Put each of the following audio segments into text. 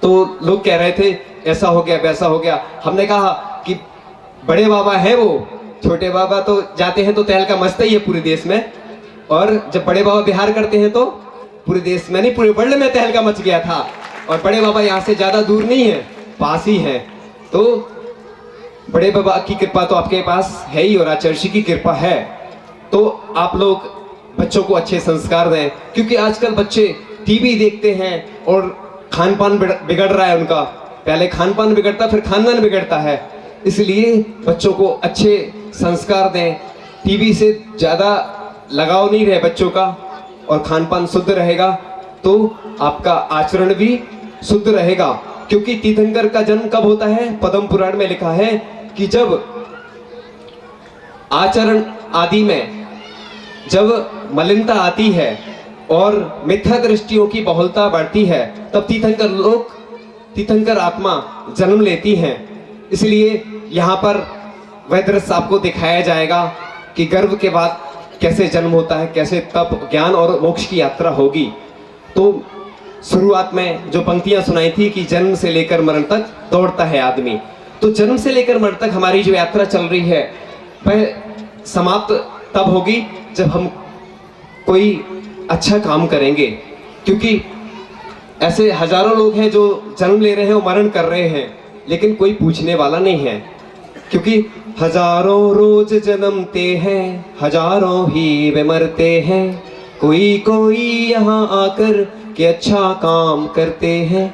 तो लोग कह रहे थे ऐसा हो गया वैसा हो गया। हमने कहा कि बड़े बाबा है वो, छोटे बाबा तो जाते हैं तो तहलका मचता ही है पूरे देश में, और जब बड़े बाबा बिहार करते हैं तो पूरे देश में नहीं पूरे वर्ल्ड में तहलका मच गया था। और बड़े बाबा यहाँ से ज्यादा दूर नहीं है, पास ही है। तो बड़े बाबा की कृपा तो आपके पास है ही, और आचार्य की कृपा है। तो आप लोग बच्चों को अच्छे संस्कार दें, क्योंकि आजकल बच्चे टीवी देखते हैं और खान पान बिगड़ रहा है उनका। पहले खान पान बिगड़ता फिर खानदान बिगड़ता है, इसलिए बच्चों को अच्छे संस्कार दें। टीवी से ज़्यादा लगाव नहीं रहे बच्चों का, और खान पान शुद्ध रहेगा तो आपका आचरण भी शुद्ध रहेगा। क्योंकि तीर्थंकर का जन्म कब होता है? पद्म पुराण में लिखा है कि जब आचरण आदि में जब मलिनता आती है और मिथ्या दृष्टियों की बहुलता बढ़ती है, तब तीर्थंकर आत्मा जन्म लेती हैं। इसलिए यहाँ पर वह दृश्य आपको दिखाया जाएगा कि गर्भ के बाद कैसे जन्म होता है, कैसे तप ज्ञान और मोक्ष की यात्रा होगी। तो शुरुआत में जो पंक्तियां सुनाई थी कि जन्म से लेकर मरण तक दौड़ता है आदमी, तो जन्म से लेकर मरण तक हमारी जो यात्रा चल रही है वह समाप्त तब होगी जब हम कोई अच्छा काम करेंगे। क्योंकि ऐसे हजारों लोग हैं जो जन्म ले रहे हैं और मरण कर रहे हैं, लेकिन कोई पूछने वाला नहीं है। क्योंकि हजारों रोज जन्मते हैं, हजारों ही वे मरते हैं, कोई कोई यहाँ आकर के अच्छा काम करते हैं।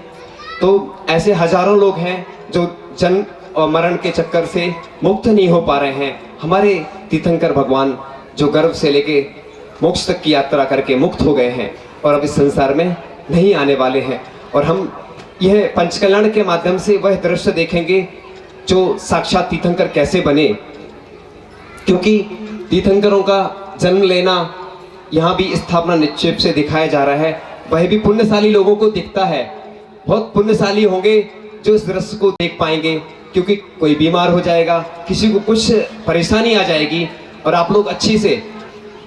तो ऐसे हजारों लोग हैं जो जन्म और मरण के चक्कर से मुक्त नहीं हो पा रहे हैं। हमारे तीर्थंकर भगवान जो गर्भ से लेके मोक्ष तक की यात्रा करके मुक्त हो गए हैं और अब इस संसार में नहीं आने वाले हैं। और हम यह पंचकल्याण के माध्यम से वह दृश्य देखेंगे जो साक्षात तीर्थंकर कैसे बने। क्योंकि तीर्थंकरों का जन्म लेना यहाँ भी स्थापना निक्षेप से दिखाया जा रहा है, वह भी पुण्यशाली लोगों को दिखता है। बहुत पुण्यशाली होंगे जो इस दृश्य को देख पाएंगे, क्योंकि कोई बीमार हो जाएगा, किसी को कुछ परेशानी आ जाएगी, और आप लोग अच्छी से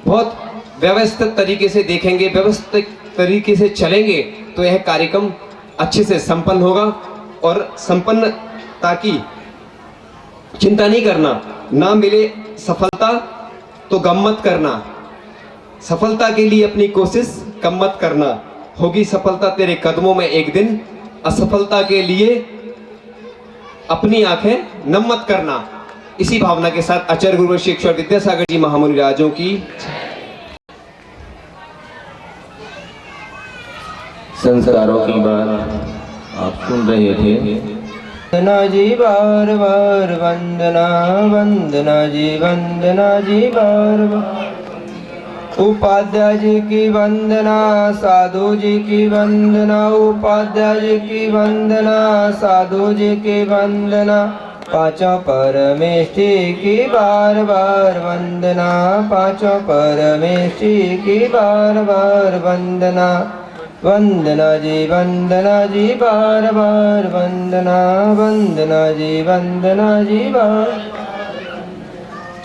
बहुत व्यवस्थित तरीके से देखेंगे, व्यवस्थित तरीके से चलेंगे, तो यह कार्यक्रम अच्छे से संपन्न होगा। और संपन्नता की चिंता नहीं करना, ना मिले सफलता तो गम मत करना, सफलता के लिए अपनी कोशिश कम मत करना, होगी सफलता तेरे कदमों में एक दिन, असफलता के लिए अपनी आंखें नम मत करना। इसी भावना के साथ आचार्य गुरु श्री ईश्वर विद्यासागर जी महामुनि राजों की संस्कारों की बात आप सुन रहे थे। वंदना जी बार बार वंदना, वंदना जी बार बार। उपाध्याय जी की वंदना, साधु जी की वंदना, उपाध्याय जी की वंदना, साधु जी की वंदना, पांचों परमेष्ठी की बार बार वंदना, पांचों परमेष्ठी की बार बार वंदना। वंदना जी बार बार वंदना, वंदना जी बार।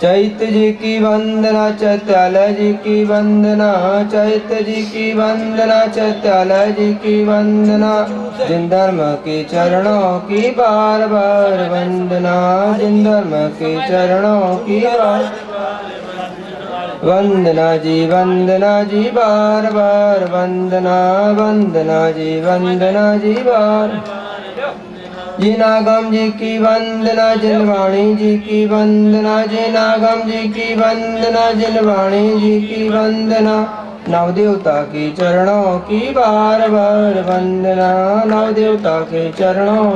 चैत्य जी की वंदना, चैत्यालय जी की वंदना, चैत्य जी की वंदना, चैत्यालय जी की वंदना। जिन धर्म के चरणों की बार बार वंदना, जिन धर्म के चरणों की बार वंदना जी बार बार वंदना, वंदना जी बार। जिनागम जी की वंदना, जिनवाणी जी की वंदना, जिनागम जी की वंदना, जिनवाणी जी की वंदना। नवदेवता के चरणों की बार बार वंदना, नवदेवता के चरणों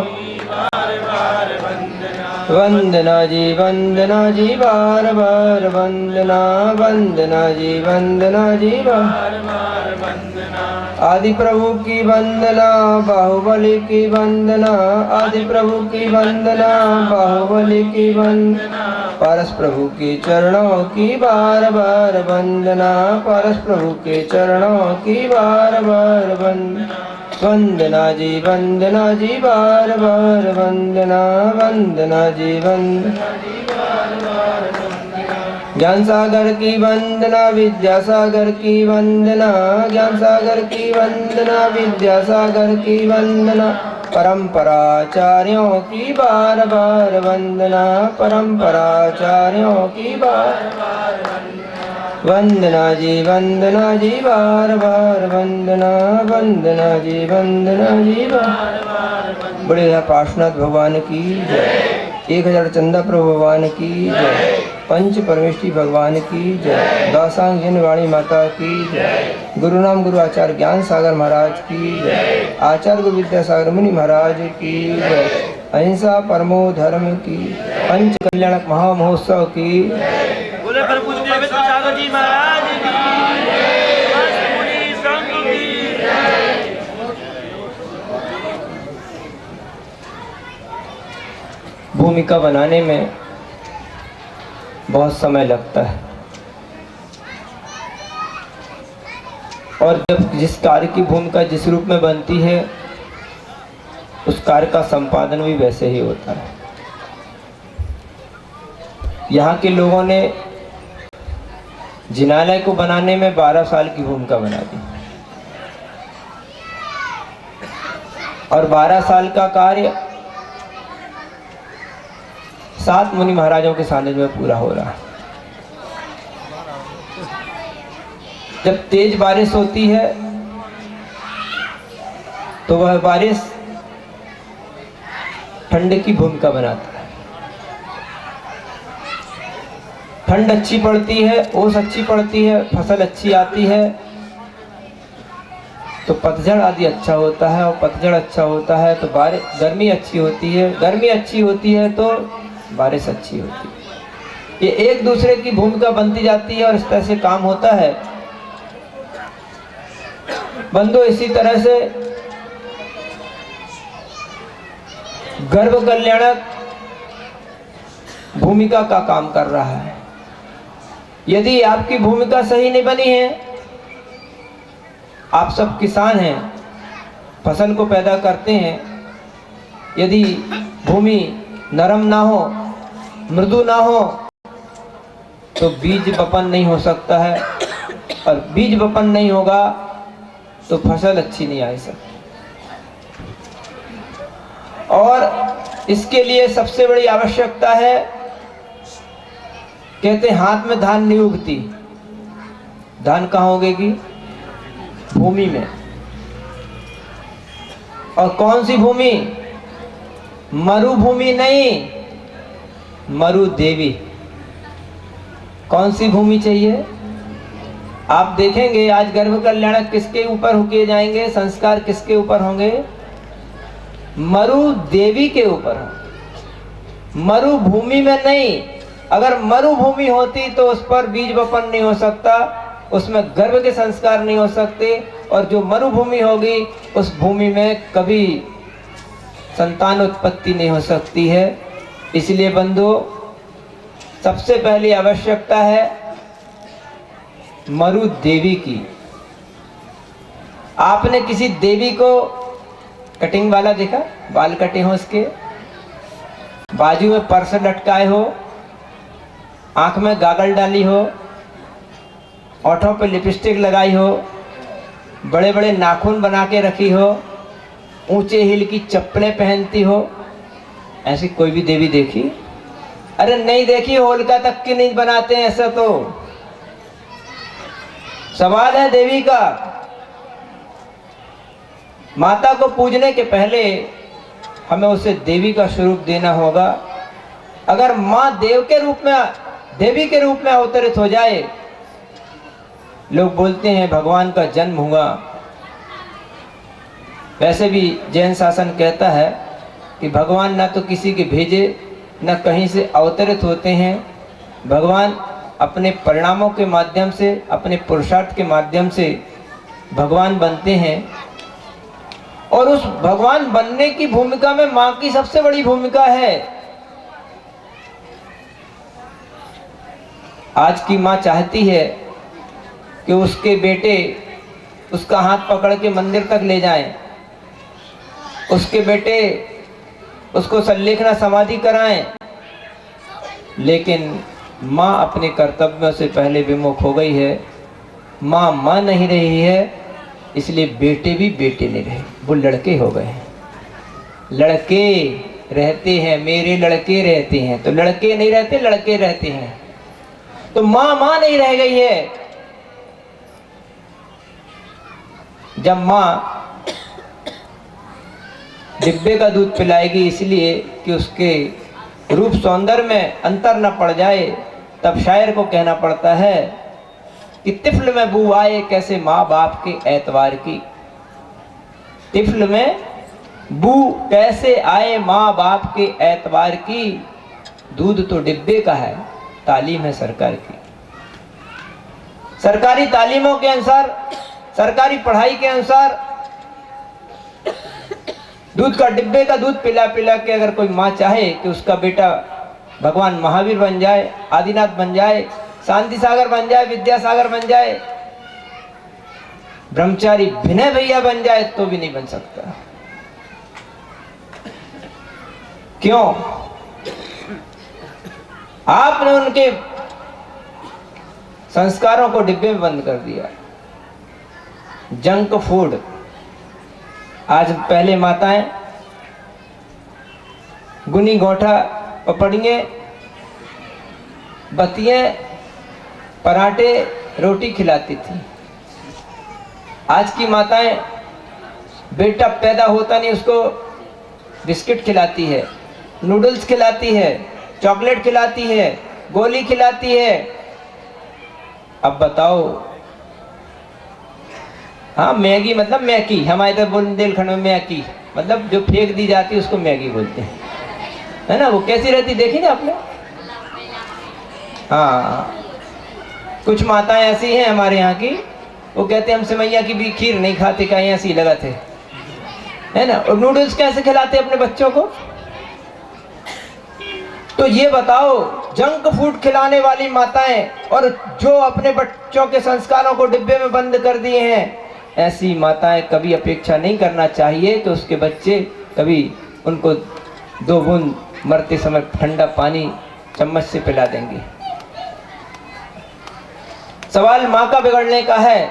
वंदना जी बार बार वंदना, वंदना जी बार वंदना। आदि प्रभु की वंदना, बाहुबली की वंदना, आदि प्रभु की वंदना, बाहुबली की वंदना। पारस प्रभु के चरणों की बार बार वंदना, पारस प्रभु के चरणों की बार बार वंदना। वंदना जी बार बार वंदना, वंदना जी बार बार वंदना। ज्ञान सागर की वंदना, विद्यासागर की वंदना, ज्ञान सागर की वंदना, विद्यासागर की वंदना। परंपराचार्यों की बार बार वंदना, परंपराचार्यों की बार बार वंदना जी, वंदना जी बार बार वंदना, वंदना जी, वंदना जी बार बार। बड़े पार्श्वनाथ भगवान की जय, 1000 चंदा प्रभु भगवान की जय, पंच परमेश्वरी भगवान की जय, दासांग जिन वाणी माता की जय, गुरु नाम गुरु आचार्य ज्ञान सागर महाराज की जय, आचार्य गुरु विद्यासागर मुनि महाराज की जय, अहिंसा परमो धर्म की, पंच कल्याणक महामहोत्सव की। बोले प्रभु देव सागर जी महाराज की जय, मस्त मुनि संघ की जय। भूमिका बनाने में बहुत समय लगता है और जब जिस कार्य की भूमिका जिस रूप में बनती है उस कार्य का संपादन भी वैसे ही होता है। यहाँ के लोगों ने जिनालय को बनाने में 12 साल की भूमिका बना दी और 12 साल का कार्य 7 मुनि महाराजों के सानिध्य में पूरा हो रहा है। जब तेज बारिश होती है तो वह बारिश ठंड की भूमिका बनाता है। ठंड अच्छी पड़ती है, ओस अच्छी पड़ती है, फसल अच्छी आती है तो पतझड़ आदि अच्छा होता है और पतझड़ अच्छा होता है तो बारिश, गर्मी अच्छी होती है, गर्मी अच्छी होती है तो बारिश अच्छी होती है। ये एक दूसरे की भूमिका बनती जाती है और इस तरह से काम होता है। बंधु, इसी तरह से गर्भ कल्याणक भूमिका का काम कर रहा है। यदि आपकी भूमिका सही नहीं बनी है, आप सब किसान हैं, फसल को पैदा करते हैं, यदि भूमि नरम ना हो, मृदु ना हो तो बीज वपन नहीं हो सकता है और बीज वपन नहीं होगा तो फसल अच्छी नहीं आ सकती। और इसके लिए सबसे बड़ी आवश्यकता है, कहते हैं हाथ में धान नहीं उगती, धान कहाँ उगेगी? भूमि में। और कौन सी भूमि? मरुभूमि नहीं, मरुदेवी। कौन सी भूमि चाहिए? आप देखेंगे आज गर्भ कल्याणक किसके ऊपर किए जाएंगे, संस्कार किसके ऊपर होंगे? मरुदेवी के ऊपर होंगे, मरुभूमि में नहीं। अगर मरुभूमि होती तो उस पर बीज वपन नहीं हो सकता, उसमें गर्भ के संस्कार नहीं हो सकते, और जो मरुभूमि होगी उस भूमि में कभी संतान उत्पत्ति नहीं हो सकती है। इसलिए बंधु, सबसे पहली आवश्यकता है मरु देवी की। आपने किसी देवी को कटिंग वाला देखा? बाल कटे हो, उसके बाजू में पर्स लटकाए हो, आंख में गागल डाली हो, ओठों पे लिपस्टिक लगाई हो, बड़े बड़े नाखून बना के रखी हो, ऊंचे हील की चप्पलें पहनती हो, ऐसी कोई भी देवी देखी? अरे नहीं देखी, होलिका तक की नहीं बनाते हैं ऐसा। तो सवाल है देवी का। माता को पूजने के पहले हमें उसे देवी का स्वरूप देना होगा। अगर माँ देव के रूप में, देवी के रूप में अवतरित हो जाए, लोग बोलते हैं भगवान का जन्म हुआ। वैसे भी जैन शासन कहता है कि भगवान ना तो किसी के भेजे न कहीं से अवतरित होते हैं। भगवान अपने परिणामों के माध्यम से, अपने पुरुषार्थ के माध्यम से भगवान बनते हैं। और उस भगवान बनने की भूमिका में माँ की सबसे बड़ी भूमिका है। आज की माँ चाहती है कि उसके बेटे उसका हाथ पकड़ के मंदिर तक ले जाएं, उसके बेटे उसको संलेखना समाधि कराएं, लेकिन माँ अपने कर्तव्यों से पहले विमुख हो गई है। माँ नहीं रही है, इसलिए बेटे भी बेटे नहीं रहे, वो लड़के हो गए हैं। लड़के रहते हैं, मेरे लड़के रहते हैं। तो लड़के नहीं रहते, लड़के रहते हैं। तो माँ माँ नहीं रह गई है। जब माँ डिब्बे का दूध पिलाएगी इसलिए कि उसके रूप सौंदर्य में अंतर न पड़ जाए, तब शायर को कहना पड़ता है कि तिफल में बू आए कैसे माँ बाप के एतवार की। तिफल में बू कैसे आए माँ बाप के एतवार की। दूध तो डिब्बे का है, तालीम है सरकार की। सरकारी तालीमों के अनुसार, सरकारी पढ़ाई के अनुसार दूध का, डिब्बे का दूध पिला पिला के अगर कोई माँ चाहे कि उसका बेटा भगवान महावीर बन जाए, आदिनाथ बन जाए, शांति सागर बन जाए, विद्यासागर बन जाए, ब्रह्मचारी विनय भैया बन जाए, तो भी नहीं बन सकता। क्यों? आपने उनके संस्कारों को डिब्बे में बंद कर दिया। Junk food. आज पहले माताएं गुनी गोठा, पपड़िए, बतिये, पराठे, रोटी खिलाती थी। आज की माताएं बेटा पैदा होता नहीं उसको बिस्किट खिलाती है, नूडल्स खिलाती है, चॉकलेट खिलाती है, गोली खिलाती है। अब बताओ, हाँ मैगी मतलब मैकी, हमारे इधर बुंदेलखंड में मैकी मतलब जो फेंक दी जाती है उसको मैगी बोलते हैं, है ना। वो कैसी रहती देखी ना आपने? हाँ, कुछ माताएं ऐसी हैं हमारे यहाँ की, वो कहते हैं हम सिमैया की भी खीर नहीं खाते, कहीं ऐसी लगा थे, है ना। और नूडल्स कैसे खिलाते अपने बच्चों को? तो ये बताओ, जंक फूड खिलाने वाली माताएं और जो अपने बच्चों के संस्कारों को डिब्बे में बंद कर दिए हैं, ऐसी माताएं कभी अपेक्षा नहीं करना चाहिए कि उसके बच्चे कभी उनको 2 बूंद मरते समय ठंडा पानी चम्मच से पिला देंगे। सवाल माँ का बिगड़ने का है।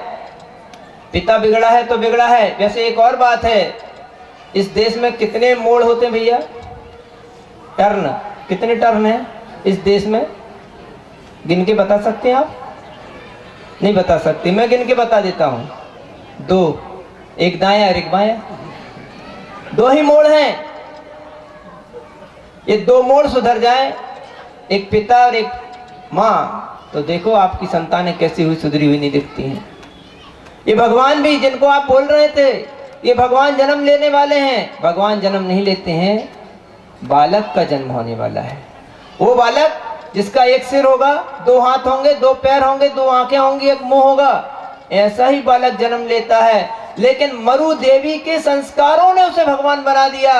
पिता बिगड़ा है तो बिगड़ा है। वैसे एक और बात है, इस देश में कितने मोड़ होते हैं भैया? टर्न, कितने टर्न हैं इस देश में? गिन के बता सकते हैं आप? नहीं बता सकते, मैं गिन के बता देता हूँ। 2, एक दायां और एक बायां, 2 ही मोड़ हैं। ये 2 मोड़ सुधर जाएं, एक पिता और एक माँ, तो देखो आपकी संतानें कैसी हुई सुधरी हुई नहीं दिखती हैं। ये भगवान भी जिनको आप बोल रहे थे, ये भगवान जन्म लेने वाले हैं। भगवान जन्म नहीं लेते हैं, बालक का जन्म होने वाला है। वो बालक जिसका 1 सिर होगा, 2 हाथ होंगे, 2 पैर होंगे, 2 आंखें होंगी, 1 मुंह होगा, ऐसा ही बालक जन्म लेता है। लेकिन मरु देवी के संस्कारों ने उसे भगवान बना दिया।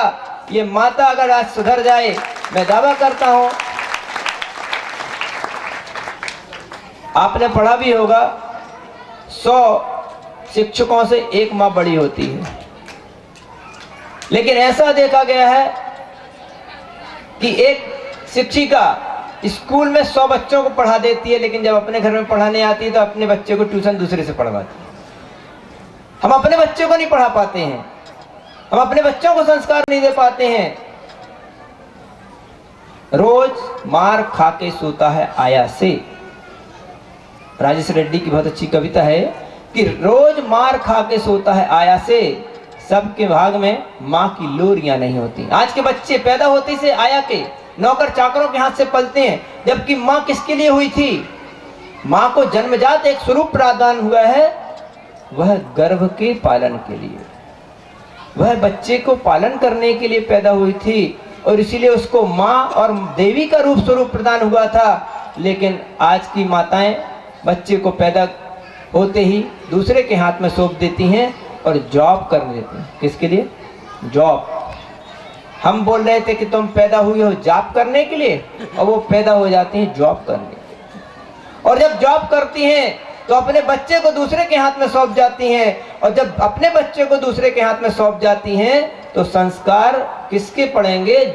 ये माता अगर आज सुधर जाए, मैं दावा करता हूं, आपने पढ़ा भी होगा, 100 शिक्षकों से 1 माँ बड़ी होती है। लेकिन ऐसा देखा गया है कि एक शिक्षिका स्कूल में 100 बच्चों को पढ़ा देती है, लेकिन जब अपने घर में पढ़ाने आती है तो अपने बच्चे को ट्यूशन दूसरे से पढ़वाती है। हम अपने बच्चों को नहीं पढ़ा पाते हैं, हम अपने बच्चों को संस्कार नहीं दे पाते हैं। रोज मार खा के सोता है आया से। राजेश रेड्डी की बहुत अच्छी कविता है कि रोज मार खा के सोता है आया से, सबके भाग में माँ की लोरियां नहीं होती। आज के बच्चे पैदा होते से आया के, नौकर चाकरों के हाथ से पलते हैं, जबकि माँ किसके लिए हुई थी? माँ को जन्मजात एक स्वरूप प्रदान हुआ है, वह गर्भ के पालन के लिए, वह बच्चे को पालन करने के लिए पैदा हुई थी, और इसीलिए उसको माँ और देवी का रूप स्वरूप प्रदान हुआ था। लेकिन आज की माताएं बच्चे को पैदा होते ही दूसरे के हाथ में सौंप देती हैं और जॉब करने देती हैं। किसके लिए? जॉब। हम बोल रहे थे कि तुम पैदा हुई हो जॉब करने के लिए, और वो पैदा हो जाती हैं जॉब करने के लिए। और जब जॉब करती हैं तो अपने बच्चे को दूसरे के हाथ में सौंप जाती हैं, और जब अपने बच्चे को दूसरे के हाथ में सौंप जाती हैं तो संस्कार किसके पड़ेंगे?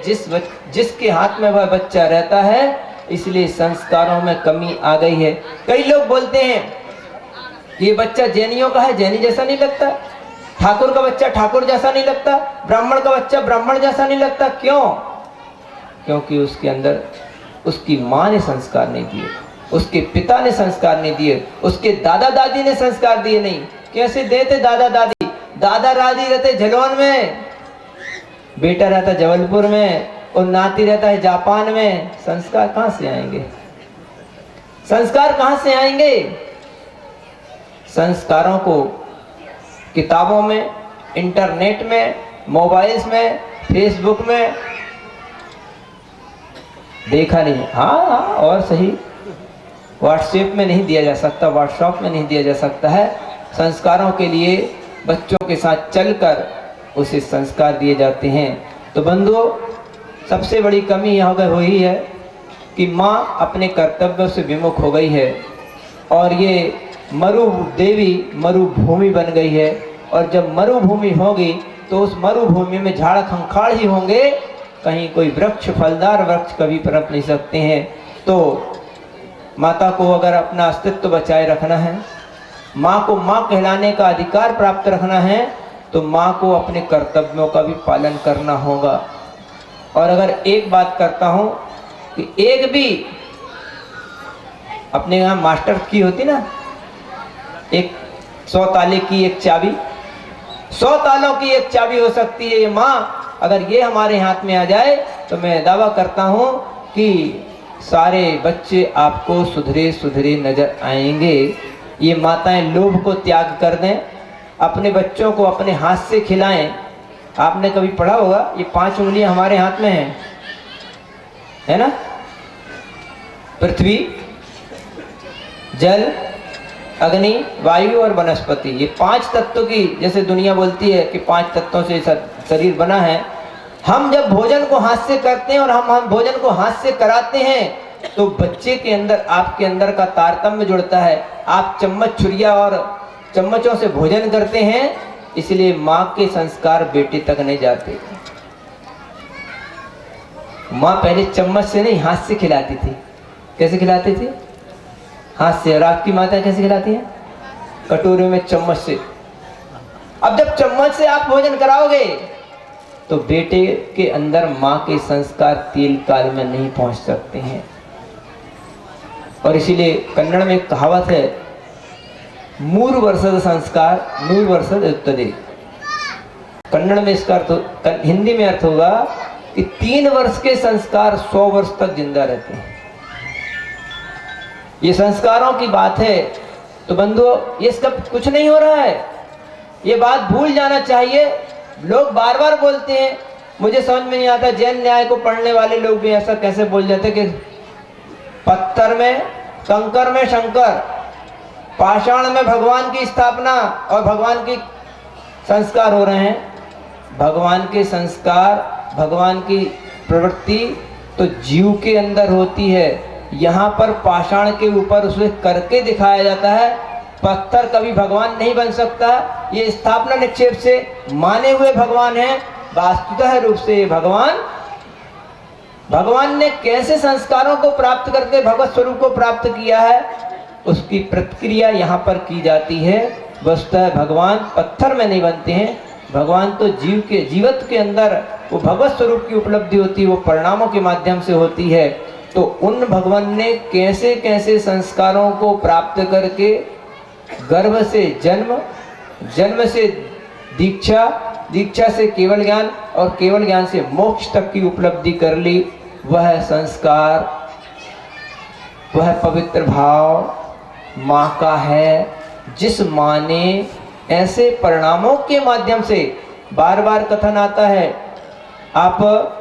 जिसके हाथ में वह बच्चा रहता है। इसलिए संस्कारों में कमी आ गई है। कई लोग बोलते हैं ये बच्चा जैनियों का है, जैनी जैसा नहीं लगता। ठाकुर का बच्चा ठाकुर जैसा नहीं लगता, ब्राह्मण का बच्चा ब्राह्मण जैसा नहीं लगता। क्यों? क्योंकि उसके अंदर उसकी माँ ने संस्कार नहीं दिए, उसके पिता ने संस्कार नहीं दिए, उसके दादा दादी ने संस्कार दिए नहीं। कैसे देते दादा दादी? दादा दादी रहते झलोन में, बेटा रहता जबलपुर में और नाती रहता है जापान में। संस्कार कहाँ से आएंगे? संस्कार कहाँ से आएंगे? संस्कारों को किताबों में, इंटरनेट में, मोबाइल्स में, फेसबुक में देखा नहीं। हाँ, और सही व्हाट्सएप में नहीं दिया जा सकता, व्हाट्सएप में नहीं दिया जा सकता है। संस्कारों के लिए बच्चों के साथ चलकर उसे संस्कार दिए जाते हैं। तो बंधुओं, सबसे बड़ी कमी यहाँ पर हुई है कि माँ अपने कर्तव्यों से विमुख हो गई है और ये मरु देवी मरुभूमि बन गई है। और जब मरुभूमि होगी तो उस मरुभूमि में झाड़ खंखाड़ ही होंगे, कहीं कोई वृक्ष, फलदार वृक्ष कभी पनप नहीं सकते हैं। तो माता को अगर अपना अस्तित्व बचाए रखना है, माँ को माँ कहलाने का अधिकार प्राप्त रखना है, तो माँ को अपने कर्तव्यों का भी पालन करना होगा। और अगर एक बात करता हूँ कि एक भी अपने यहाँ मास्टर की होती ना, एक 100 ताले की एक चाबी, 100 तालों की एक चाबी हो सकती है ये माँ। अगर ये हमारे हाथ में आ जाए तो मैं दावा करता हूँ कि सारे बच्चे आपको सुधरे सुधरे नजर आएंगे। ये माताएं लोभ को त्याग कर दें, अपने बच्चों को अपने हाथ से खिलाएं। आपने कभी पढ़ा होगा ये 5 उंगलियां हमारे हाथ में हैं, है ना? पृथ्वी, जल, अग्नि, वायु और वनस्पति, ये 5 तत्वों की, जैसे दुनिया बोलती है कि 5 तत्वों से शरीर बना है। हम जब भोजन को हाथ से करते हैं और हम भोजन को हाथ से कराते हैं तो बच्चे के अंदर, आपके अंदर का तारतम्य जुड़ता है। आप चम्मच, छुरिया और चम्मचों से भोजन करते हैं, इसलिए माँ के संस्कार बेटे तक नहीं जाते। माँ पहले चम्मच से नहीं, हाथ से खिलाती थी। कैसे खिलाती थी? हाथ से। और आपकी माता कैसे खिलाती हैं? कटोरे में चम्मच से। अब जब चम्मच से आप भोजन कराओगे तो बेटे के अंदर माँ के संस्कार तेल काल में नहीं पहुंच सकते हैं। और इसीलिए कन्नड़ में एक कहावत है, मूर वर्षद संस्कार नूर वर्षद उत्तदे। कन्नड़ में इसका अर्थ, हिंदी में अर्थ होगा कि 3 वर्ष के संस्कार 100 वर्ष तक जिंदा रहते हैं। ये संस्कारों की बात है। तो बंधुओं, ये सब कुछ नहीं हो रहा है, ये बात भूल जाना चाहिए। लोग बार बार बोलते हैं, मुझे समझ में नहीं आता, जैन न्याय को पढ़ने वाले लोग भी ऐसा कैसे बोल जाते कि पत्थर में, कंकर में शंकर, पाषाण में भगवान की स्थापना और भगवान की संस्कार हो रहे हैं। भगवान के संस्कार, भगवान की प्रवृत्ति तो जीव के अंदर होती है। यहाँ पर पाषाण के ऊपर उसे करके दिखाया जाता है। पत्थर कभी भगवान नहीं बन सकता। ये स्थापना निक्षेप से माने हुए भगवान हैं, वास्तुतः रूप से भगवान ने कैसे संस्कारों को प्राप्त करके भगवत स्वरूप को प्राप्त किया है, उसकी प्रतिक्रिया यहाँ पर की जाती है। वस्तुतः भगवान पत्थर में नहीं बनते हैं, भगवान तो जीवत के अंदर वो भगवत स्वरूप की उपलब्धि होती है, वो परिणामों के माध्यम से होती है। तो उन भगवान ने कैसे कैसे संस्कारों को प्राप्त करके गर्भ से जन्म, जन्म से दीक्षा, दीक्षा से केवल ज्ञान और केवल ज्ञान से मोक्ष तक की उपलब्धि कर ली। वह संस्कार, वह पवित्र भाव माँ का है, जिस माँ ने ऐसे परिणामों के माध्यम से, बार बार कथन आता है, आप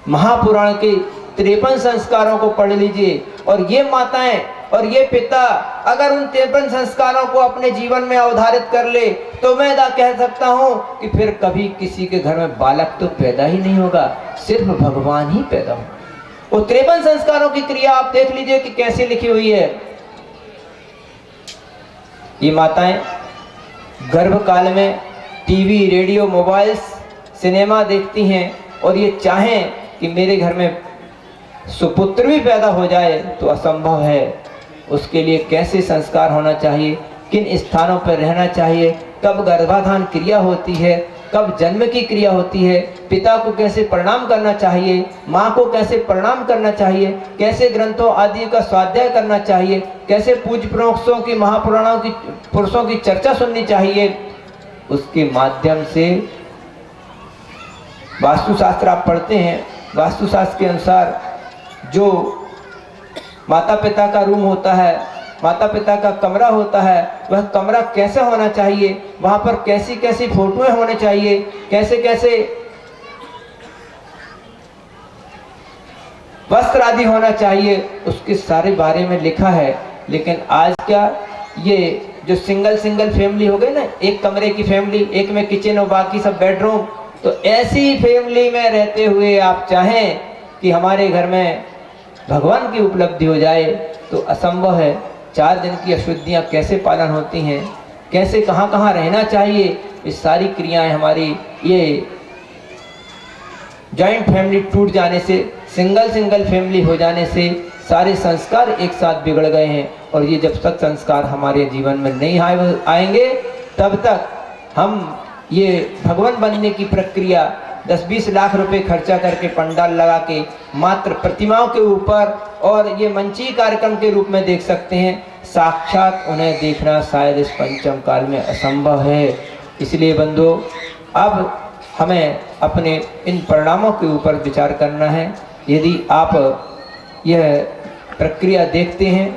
महापुराण के 53 संस्कारों को पढ़ लीजिए। और ये माताएं और ये पिता अगर उन 53 संस्कारों को अपने जीवन में अवधारित कर ले तो मैं कह सकता हूं कि फिर कभी किसी के घर में बालक तो पैदा ही नहीं होगा, सिर्फ भगवान ही पैदा होगा। वो 53 संस्कारों की क्रिया आप देख लीजिए कि कैसे लिखी हुई है। ये माताएं गर्भ काल में टीवी, रेडियो, मोबाइल्स, सिनेमा देखती हैं और ये चाहें कि मेरे घर में सुपुत्र भी पैदा हो जाए तो असंभव है। उसके लिए कैसे संस्कार होना चाहिए, किन स्थानों पर रहना चाहिए, कब गर्भाधान क्रिया होती है, कब जन्म की क्रिया होती है, पिता को कैसे प्रणाम करना चाहिए, माँ को कैसे प्रणाम करना चाहिए, कैसे ग्रंथों आदि का स्वाध्याय करना चाहिए, कैसे पूज्य पुरुषों की महापुराणों की पुरुषों की चर्चा सुननी चाहिए, उसके माध्यम से वास्तुशास्त्र आप पढ़ते हैं। वास्तुशास्त्र के अनुसार जो माता पिता का रूम होता है, माता पिता का कमरा होता है, वह कमरा कैसे होना चाहिए, वहाँ पर कैसी कैसी फोटोएं होने चाहिए, कैसे कैसे वस्त्र आदि होना चाहिए, उसके सारे बारे में लिखा है। लेकिन आज क्या ये जो सिंगल फैमिली हो गई ना, एक कमरे की फैमिली, एक में किचन और बाकी सब बेडरूम, तो ऐसी फैमिली में रहते हुए आप चाहें कि हमारे घर में भगवान की उपलब्धि हो जाए तो असंभव है। 4 दिन की अशुद्धियाँ कैसे पालन होती हैं, कैसे कहाँ कहाँ रहना चाहिए, ये सारी क्रियाएं हमारी ये जॉइंट फैमिली टूट जाने से, सिंगल फैमिली हो जाने से सारे संस्कार एक साथ बिगड़ गए हैं। और ये जब तक संस्कार हमारे जीवन में नहीं आएंगे तब तक हम ये भगवान बनने की प्रक्रिया 10-20 लाख रुपए खर्चा करके पंडाल लगा के मात्र प्रतिमाओं के ऊपर और ये मंची कार्यक्रम के रूप में देख सकते हैं। साक्षात उन्हें देखना शायद इस पंचम काल में असंभव है। इसलिए बंधुओं, अब हमें अपने इन परिणामों के ऊपर विचार करना है। यदि आप यह प्रक्रिया देखते हैं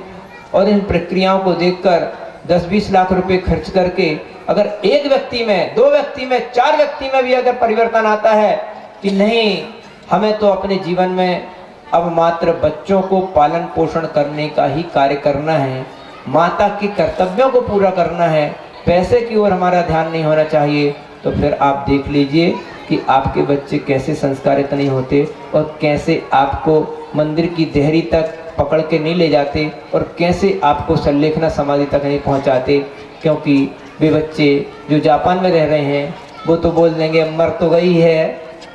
और इन प्रक्रियाओं को देखकर 10-20 लाख रुपए खर्च करके अगर एक व्यक्ति में, 2 व्यक्ति में, 4 व्यक्ति में भी अगर परिवर्तन आता है कि नहीं, हमें तो अपने जीवन में अब मात्र बच्चों को पालन पोषण करने का ही कार्य करना है, माता के कर्तव्यों को पूरा करना है, पैसे की ओर हमारा ध्यान नहीं होना चाहिए, तो फिर आप देख लीजिए कि आपके बच्चे कैसे संस्कारित नहीं होते और कैसे आपको मंदिर की देहरी तक पकड़ के नहीं ले जाते और कैसे आपको सल्लेखना समाधि तक नहीं पहुंचाते। क्योंकि वे बच्चे जो जापान में रह रहे हैं वो तो बोल देंगे मर तो गई है,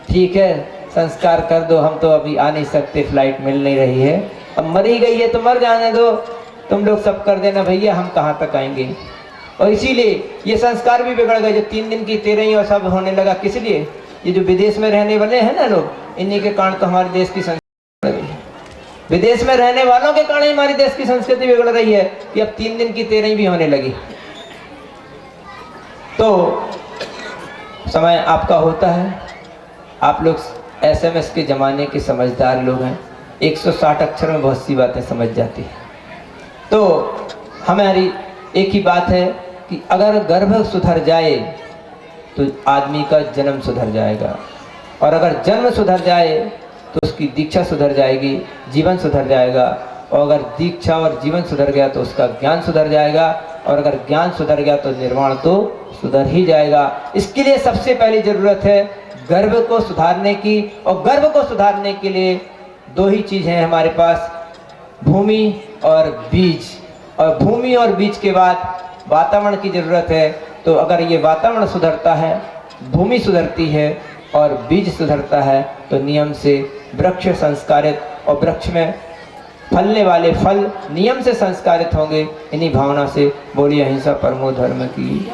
ठीक है संस्कार कर दो, हम तो अभी आ नहीं सकते, फ्लाइट मिल नहीं रही है, अब मर ही गई है तो मर जाने दो, तुम लोग सब कर देना भैया, हम कहाँ तक आएंगे। और इसीलिए ये संस्कार भी बिगड़ गए, जो 3 दिन की तेरही और सब होने लगा। किस लिए? ये जो विदेश में रहने वाले हैं ना लोग, इन्हीं के कारण तो हमारे देश की संस्कृति बिगड़ रही है। विदेश में रहने वालों के कारण हमारी देश की संस्कृति बिगड़ रही है कि अब 3 दिन की तेरही भी होने लगी। तो समय आपका होता है, आप लोग SMS के ज़माने के समझदार लोग हैं, 160 अक्षर में बहुत सी बातें समझ जाती हैं। तो हमारी एक ही बात है कि अगर गर्भ सुधर जाए तो आदमी का जन्म सुधर जाएगा, और अगर जन्म सुधर जाए तो उसकी दीक्षा सुधर जाएगी, जीवन सुधर जाएगा, और अगर दीक्षा और जीवन सुधर गया तो उसका ज्ञान सुधर जाएगा, और अगर ज्ञान सुधर गया तो निर्वाण तो सुधर ही जाएगा। इसके लिए सबसे पहली जरूरत है गर्भ को सुधारने की, और गर्भ को सुधारने के लिए 2 ही चीज़ हैं हमारे पास, भूमि और बीज। और भूमि और बीज के बाद वातावरण की जरूरत है। तो अगर ये वातावरण सुधरता है, भूमि सुधरती है और बीज सुधरता है, तो नियम से वृक्ष संस्कारित, और वृक्ष में फलने वाले फल नियम से संस्कारित होंगे। इन्हीं भावना से बोलिए अहिंसा परमो धर्म की।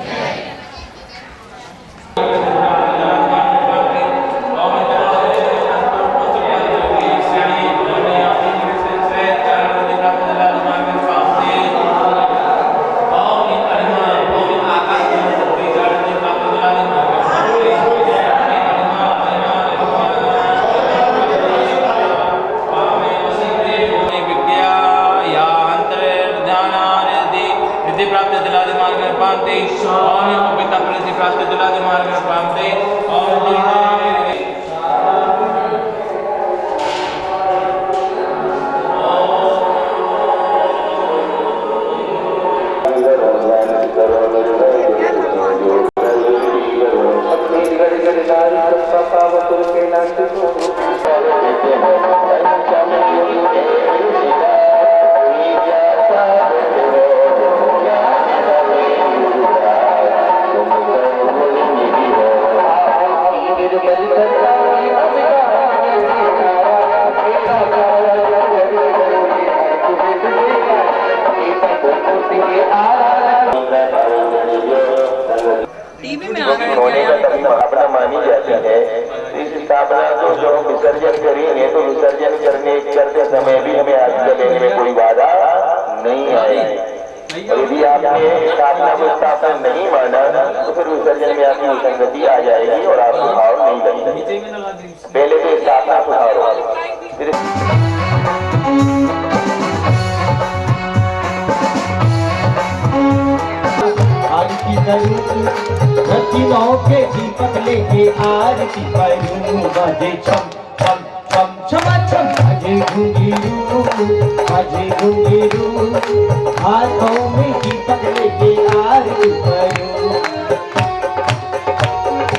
स्थापना मानी जाती है। इस स्थापना को जो हम विसर्जन करेंगे तो विसर्जन करते समय भी हमें आज्ञा लेने में कोई बाधा नहीं आएगी। और यदि आपने स्थापना को स्थापना नहीं माना तो फिर विसर्जन में आपकी विसंगति आ जाएगी और आपको भाव नहीं लगेगी। पहले तो स्थापना सुधारो, फिर आरती करूं रतियों के दीपक लेके आरती करूं बजे छम छम छम छमा छम बजे घुंघरू हाथों में दीपक लेके आरती करूं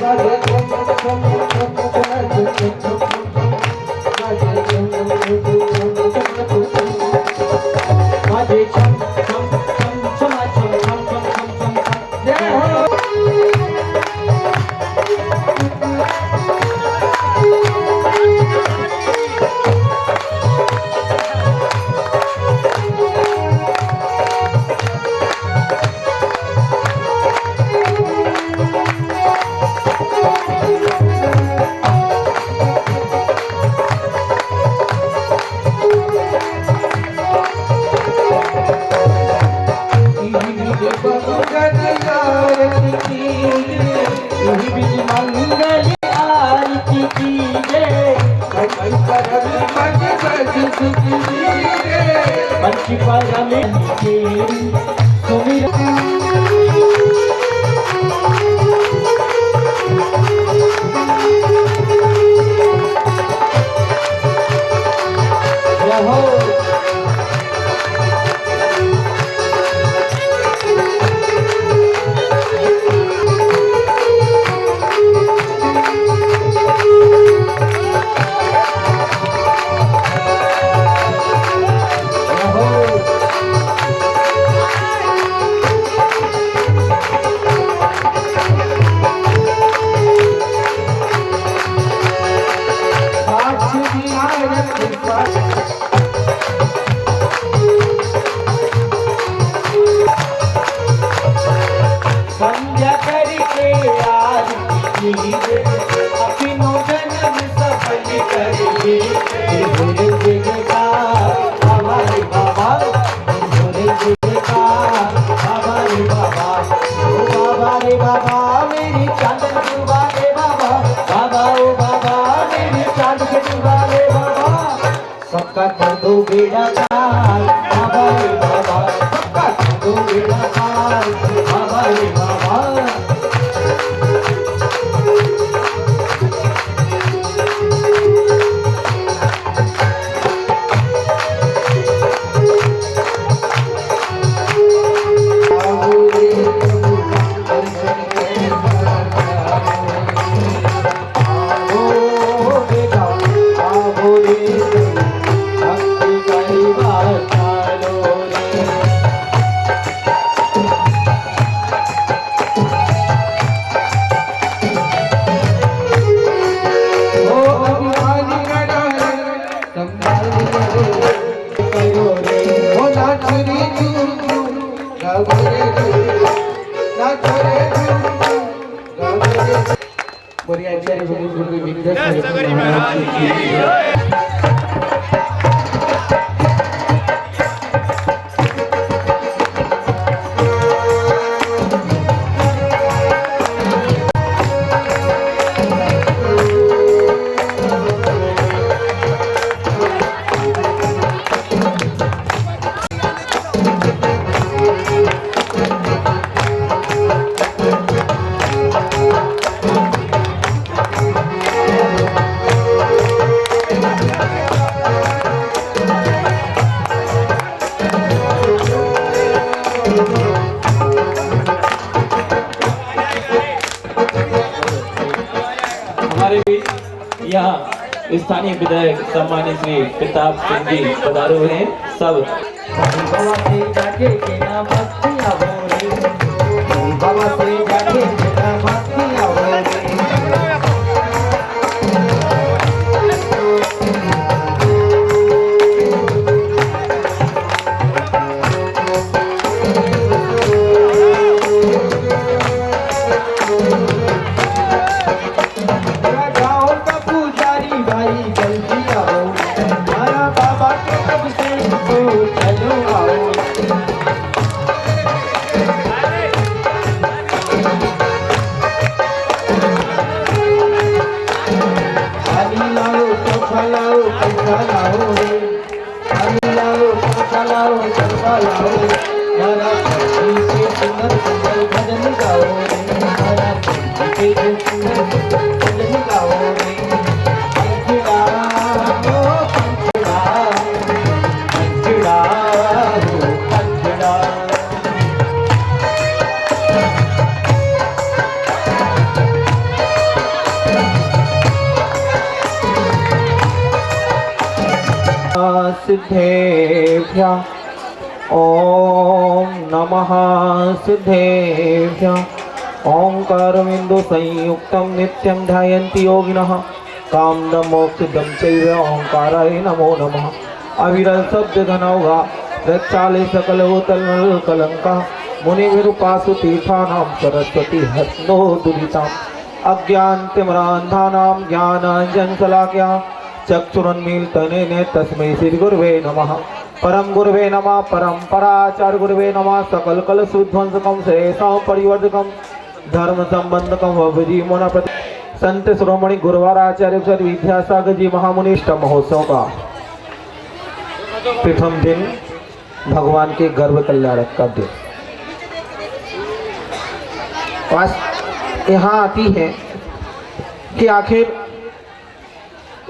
बजे छम छम छम बजे छम छम छम छमा छम छम छम छम जय हो। सबका कर दो बेड़ा पार बाबा रे बाबा, सबका कर दो बेड़ा पार बाबा रे बाबा। यहाँ स्थानीय विधायक सम्मानित श्री प्रताप सिंह जी पधारे हुए हैं। सब बाबा से जाके केना भक्तिया बोले, बाबा से जाके केना भक्तिया बोले। अंजलि गाओ रे पंचड़ा हो पंचड़ा पंचड़ा हो पंचड़ा सिद्धेभ्य ओम नमः सिद्धेभ्य ओंकारमिन्दु संयुक्तं नित्यं ध्यायन्ति योगिनः कामदं मोक्षदं चैव ओंकाराय नमो नमः अविरल शब्द घनौघा रक्षाले सकलवतल कलंका मुनिविरूपासु तीर्थानां सरस्वती हस्तो दुरिताम् अज्ञानतिमिरान्धानां ज्ञानाञ्जनशलाकया चक्षुरुन्मीलितनेन तस्मै श्री गुरुवे नमः परम गुरुवे नमः परम्पराचार्य गुरुवे नमः सकल कल सुध्वंसकम श्रेयसां परिवर्तकम धर्म संबंधकम वजीमोनप्रति संत शिरोमणि गुरुवार आचार्य सर विद्यासागर जी महामुनिष्ठ महोत्सव का प्रथम दिन भगवान के गर्भ कल्याणक का दिन यहाँ आती है कि आखिर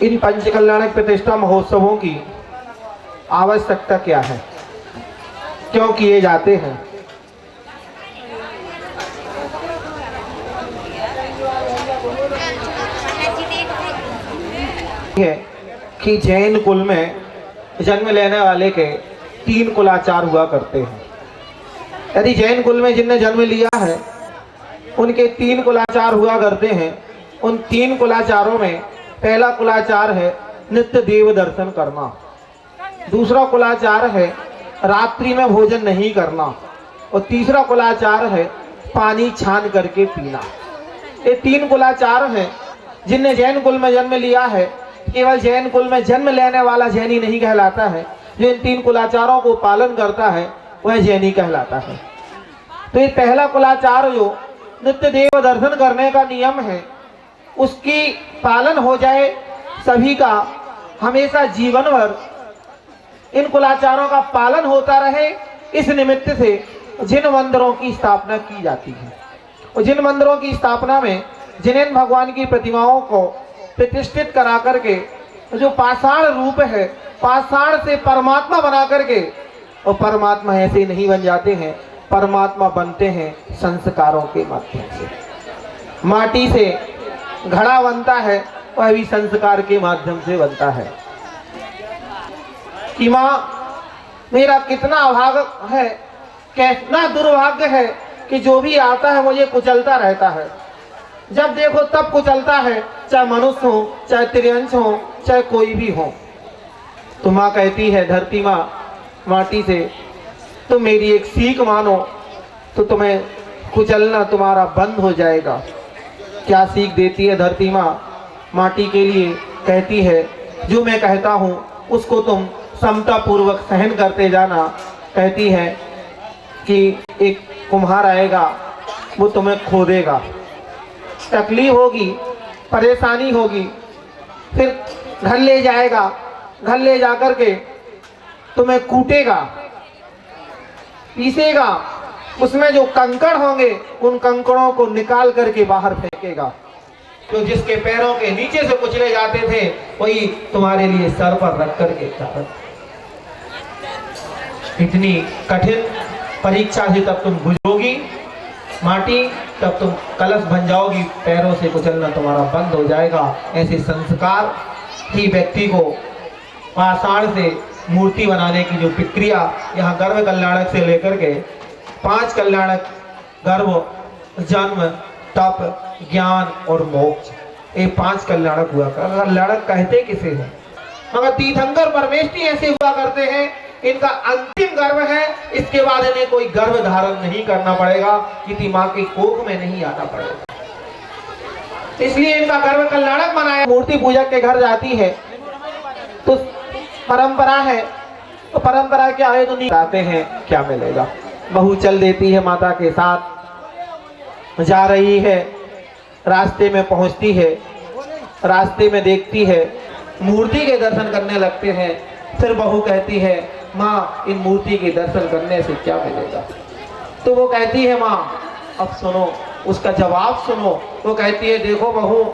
इन पंच कल्याणक प्रतिष्ठा महोत्सवों की आवश्यकता क्या है, क्यों किए जाते हैं। है कि जैन कुल में जन्म लेने वाले के 3 कुलाचार हुआ करते हैं। यदि जैन कुल में जिनने जन्म लिया है उनके 3 कुलाचार हुआ करते हैं। उन 3 कुलाचारों में पहला कुलाचार है नित्य देव दर्शन करना, दूसरा कुलाचार है रात्रि में भोजन नहीं करना और तीसरा कुलाचार है पानी छान करके पीना। ये 3 कुलाचार हैं जिनने जैन कुल में जन्म लिया है। केवल जैन कुल में जन्म लेने वाला जैनी नहीं कहलाता है, जो इन 3 कुलाचारों को पालन करता है वह जैनी कहलाता है। तो ये पहला कुलाचार जो नित्य देव दर्शन करने का नियम है उसकी पालन हो जाए सभी का, हमेशा जीवन भर इन कुलाचारों का पालन होता रहे। इस निमित्त से जिन मंदिरों की स्थापना की जाती है और जिन मंदिरों की स्थापना में जिन भगवान की प्रतिमाओं को प्रतिष्ठित करा करके जो पाषाण रूप है, पाषाण से परमात्मा बना करके, और परमात्मा ऐसे नहीं बन जाते हैं, परमात्मा बनते हैं संस्कारों के माध्यम से। माटी से घड़ा बनता है वह भी संस्कार के माध्यम से बनता है। कि माँ मेरा कितना अभाग है, कितना दुर्भाग्य है कि जो भी आता है मुझे कुचलता रहता है। जब देखो तब कुचलता है, चाहे मनुष्य हो, चाहे त्रियंश हो, चाहे कोई भी हो। तो माँ कहती है, धरती माँ माटी से तुम मेरी एक सीख मानो तो तुम्हें कुचलना तुम्हारा बंद हो जाएगा। क्या सीख देती है धरती माँ माटी के लिए? कहती है जो मैं कहता हूँ उसको तुम समता पूर्वक सहन करते जाना। कहती है कि एक कुम्हार आएगा, वो तुम्हें खोदेगा, तकलीफ होगी, परेशानी होगी, फिर घर ले जाएगा, घर ले जाकर के तुम्हें कूटेगा, पीसेगा, उसमें जो कंकड़ होंगे उन कंकड़ों को निकाल करके बाहर फेंकेगा। तो जिसके पैरों के नीचे से कुचले जाते थे वही तुम्हारे लिए सर पर रख करके था। इतनी कठिन परीक्षा से तब तुम गुजरोगी माटी, तब तुम कलश बन जाओगी, पैरों से कुचलना तुम्हारा बंद हो जाएगा। ऐसे संस्कार ही व्यक्ति को पाषाण से मूर्ति बनाने की जो प्रक्रिया यहाँ गर्भ कल्याणक से लेकर के 5 कल्याणक, गर्भ, जन्म, तप, ज्ञान और मोक्ष, ये 5 कल्याणक हुआ। कल्याणक कहते किसे हैं? मगर तीर्थंकर परमेष्ठी ऐसे हुआ करते हैं, इनका अंतिम गर्भ है, इसके बाद इन्हें कोई गर्भ धारण नहीं करना पड़ेगा, किसी माँ की कोख में नहीं आना पड़ेगा। इसलिए इनका गर्भ कल्याणक बनाया। मूर्ति पूजक के घर जाती है तो परंपरा है, तो परंपरा क्या है तो नहीं आते हैं, क्या मिलेगा। बहू चल देती है माता के साथ, जा रही है, रास्ते में पहुंचती है, रास्ते में देखती है, मूर्ति के दर्शन करने लगते हैं। फिर बहू कहती है माँ इन मूर्ति के दर्शन करने से क्या मिलेगा? तो वो कहती है माँ अब सुनो, उसका जवाब सुनो। वो कहती है, देखो बहू,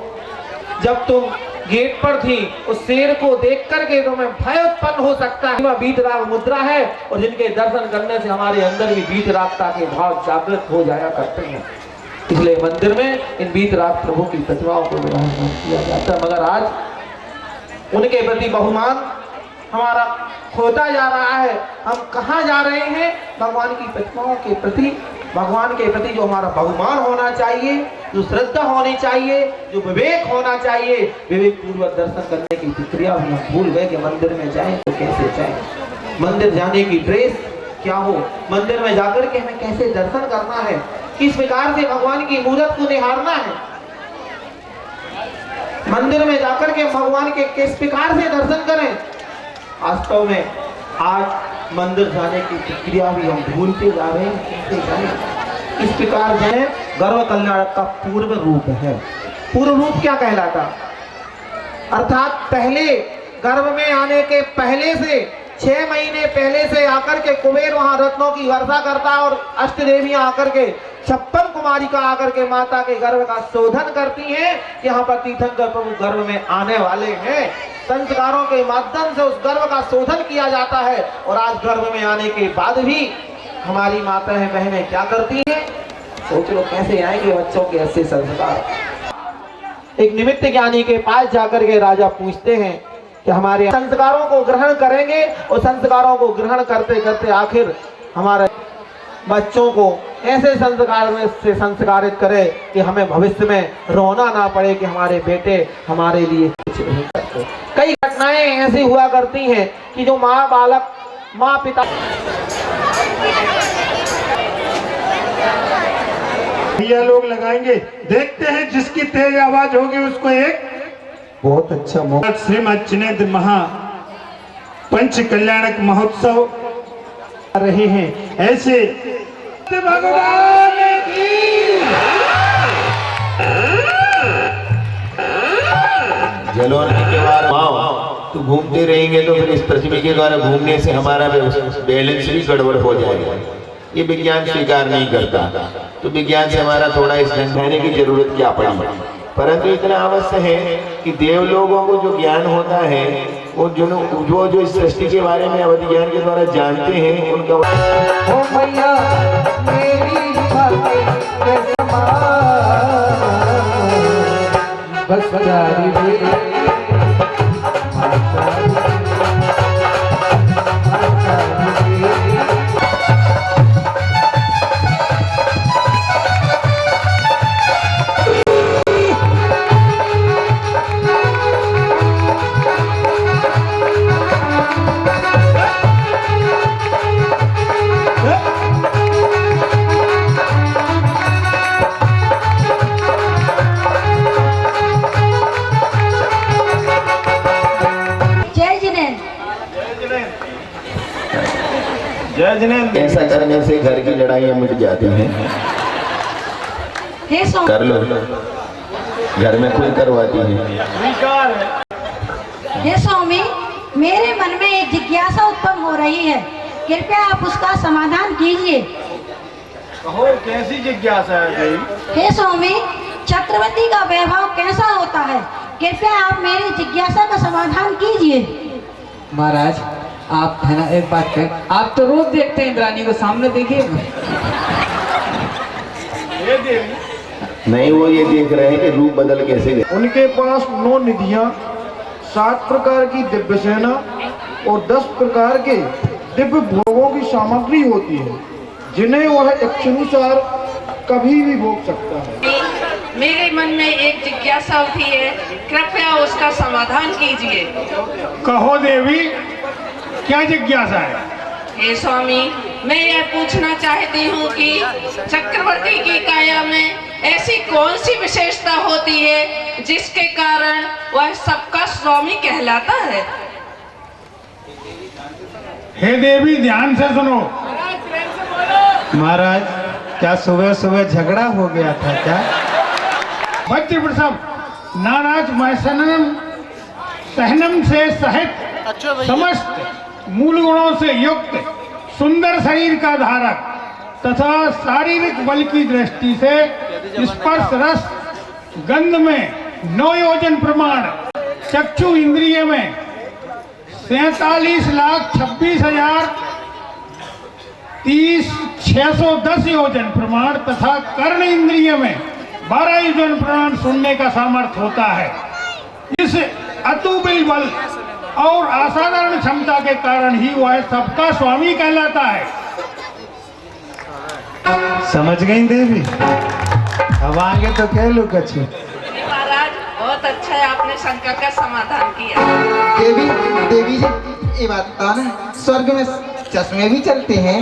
जब तुम गेट पर थी उस शेर को देख करके तुम्हें भय उत्पन्न हो सकता है। वह वीतराग मुद्रा है और जिनके दर्शन करने से हमारे अंदर भी वीतरागता के भाव जागृत हो जाया करते हैं। इसलिए मंदिर में इन वीतराग प्रभु की प्रतिमाओं को विराजमान किया जाता है। मगर आज उनके प्रति बहुमान हमारा होता जा रहा है। हम कहाँ जा रहे हैं? भगवान की प्रतिमाओं के प्रति, भगवान के प्रति जो हमारा बहुमान होना चाहिए, जो श्रद्धा होनी चाहिए, जो विवेक होना चाहिए, विवेक पूर्वक दर्शन करने की प्रक्रिया भी हम भूल गए कि मंदिर में जाएं तो कैसे जाएं, मंदिर जाने की ड्रेस क्या हो, मंदिर में जाकर के हमें कैसे दर्शन करना है, किस प्रकार से भगवान की मूर्त को निहारना है, मंदिर में जाकर के भगवान के किस प्रकार से दर्शन करें। वास्तव में आज मंदिर जाने की प्रक्रिया भी हम भूलते जा रहे हैं। इस प्रकार जो है गर्भ कल्याण का पूर्व रूप है। पूर्व रूप क्या कहलाता? अर्थात पहले गर्भ में आने के पहले से 6 महीने पहले से आकर के कुबेर वहां रत्नों की वर्षा करता है और अष्ट देवियां आकर के 56 कुमारिका आकर के माता के गर्भ का शोधन करती हैं। यहाँ पर तीर्थंकर प्रभु गर्भ में आने वाले हैं। संस्कारों के माध्यम से उस गर्भ का शोधन किया जाता है और आज गर्भ में आने के बाद भी हमारी माताएं बहनें क्या करती हैं? सोच लो कैसे आएंगे बच्चों के ऐसे संस्कार। एक निमित्त ज्ञानी के पास जाकर के राजा पूछते हैं कि हमारे संस्कारों को ग्रहण करेंगे, और संस्कारों को ग्रहण करते करते आखिर हमारे बच्चों को ऐसे संस्कार में से संस्कारित करे कि हमें भविष्य में रोना ना पड़े कि हमारे बेटे हमारे लिए कुछ नहीं करते। कई घटनाएं ऐसी हुआ करती हैं कि जो माँ पिता ये लोग लगाएंगे, देखते हैं जिसकी तेज आवाज होगी उसको एक बहुत अच्छा मौका। श्रीमद जिनेन्द्र महा पंच कल्याणक महोत्सव रहे हैं। ऐसे भगवान की जलोढ़ी के बाद तो घूमते रहेंगे तो फिर इस पृथ्वी के द्वारा घूमने से हमारा बैलेंस भी गड़बड़ हो जाएगा। ये विज्ञान स्वीकार नहीं करता, तो विज्ञान से हमारा थोड़ा इस समझाने की जरूरत क्या पड़ी। परंतु इतना अवश्य है कि देव लोगों को जो ज्ञान होता है वो जो इस सृष्टि के बारे में अवधि ज्ञान के द्वारा जानते हैं उनका ओ भैया मेरी बस ऐसा करने से घर की लड़ाइयाँ मिट जाती हैं। कर लो, घर में कोई करवाती है। हे स्वामी, मेरे मन में एक जिज्ञासा उत्पन्न हो रही है, कृपया आप उसका समाधान कीजिए। कहो, कैसी जिज्ञासा है? हे स्वामी, चक्रवर्ती का वैभव कैसा होता है? कृपया आप मेरी जिज्ञासा का समाधान कीजिए। महाराज, आप है ना, एक बात कहें, आप तो रोज देखते हैं इंद्राणी को, सामने देखिए। नहीं, वो ये देख रहे हैं कि रूप बदल कैसे गए। उनके पास 9 निधियां, 7 प्रकार की दिव्य सेना और 10 प्रकार के दिव्य भोगों की सामग्री होती है, जिन्हें वह इच्छानुसार कभी भी भोग सकता है। मेरे मन में एक जिज्ञासा उठी है, कृपया उसका समाधान कीजिए। कहो देवी, क्या जिज्ञासा है? हे स्वामी, मैं यह पूछना चाहती हूँ कि चक्रवर्ती की काया में ऐसी कौन सी विशेषता होती है जिसके कारण वह सबका स्वामी कहलाता है? हे देवी, ध्यान से सुनो। महाराज, क्या सुबह सुबह झगड़ा हो गया था क्या? बच्चे प्रसव नाराज मैसनम सहनम से सहित समस्त मूल गुणों से युक्त सुंदर शरीर का धारक तथा शारीरिक बल की दृष्टि से स्पर्श रस गंध में 9 योजन प्रमाण, चक्षु इंद्रिय में 47,26,030,610 योजन प्रमाण तथा कर्ण इंद्रिय में 12 योजन प्रमाण सुनने का सामर्थ्य होता है। इस अतुल्य बल और असाधारण क्षमता के कारण ही वह सबका स्वामी कहलाता है। समझ गई देवी? अब आगे तो कह लो कछु। महाराज बहुत अच्छा है, आपने शंका का समाधान किया। देवी देवी जी ये बात बताओ ना, स्वर्ग में चश्मे भी चलते हैं?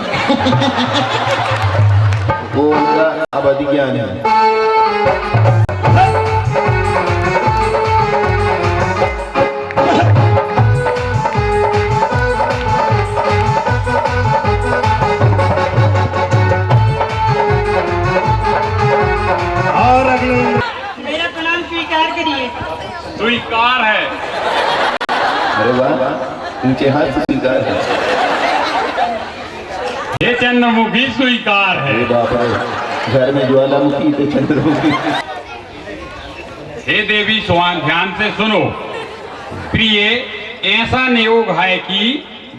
वो उनका अब अधिज्ञान है। और अगले मेरा प्रणाम स्वीकार करिए। स्वीकार है। अरे वाह, ऊंचे हाथ से स्वीकार है। ये चंद्रमुखी स्वीकार है। अरे बाप रे, घर में ज्वालामुखी तो चंद्रमुखी। हे देवी स्वान ध्यान से सुनो। प्रिय, ऐसा नियोग है कि